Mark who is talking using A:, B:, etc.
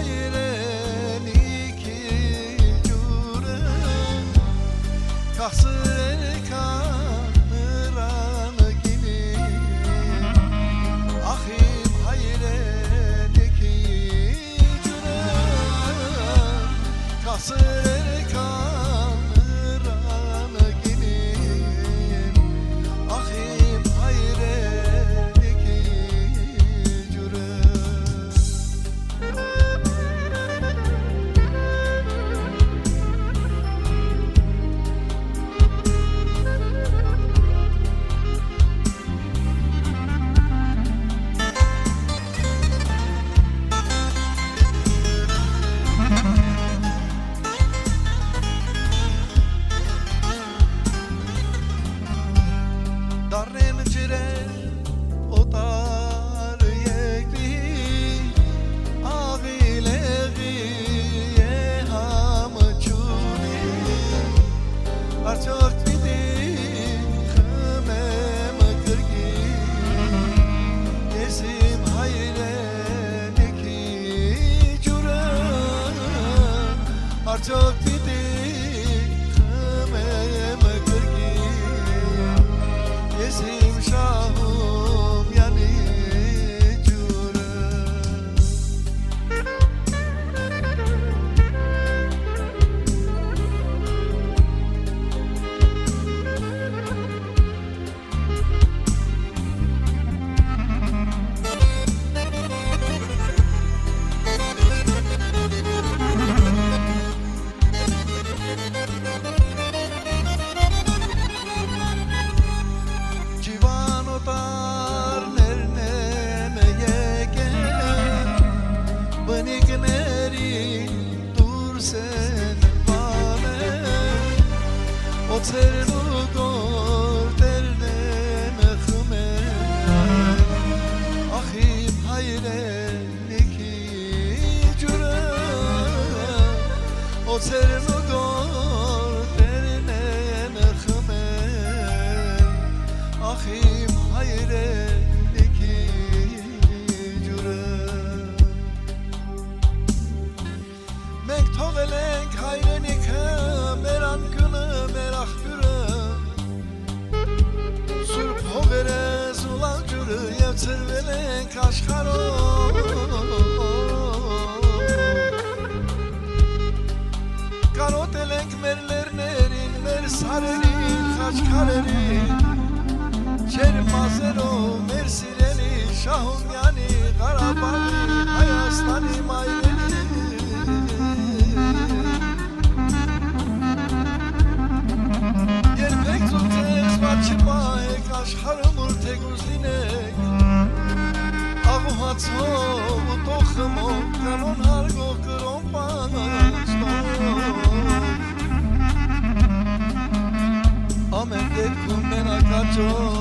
A: հայրենիքի ջուրը կախսրել կանրանը գինի ախ իմ հայրենիքի ջուրը կախսրել կանրանը գինի ախ իմ հայրենիքի ջուրը Դառնեմ ջրեր օտար երկրի աղիլեղի է համջունի արդյոք պիտի խմեմ կրկին ես իմ հայրենիքի ջուրը արդյոք պիտի խմեմ կրկին ես իմ Շահումյանի ջուրը Ջիվանոտարներն եմ եկել բնիկների դուրս են բանել օձերն ու գործերն եմ խմել ախ իմ հայրենիքի ջուրը օձերն ու գործերն եմ խմել ախ իմ հայրենիքի ջուրը մենք թողել ենք հայրենիքը մեր անկյունը մեր աղբյուրը սուրբ հողերը զուլան ջուրը և ծրվել ենք աշխարհով կարոտել ենք մեր լեռներին մեր սարերին խաչքարերին Չեր մազերով մեր սիրելի Շահումյանի Ղարաբաղի Հայաստանի մայրերի Երբեք ծոցես վատ չպահեք աշխարհում ուր թեկուզ լինեք աղուհացով ու տոխմով կանոն հարգող կրոն պանստով ամեն դեպքում մենակաճով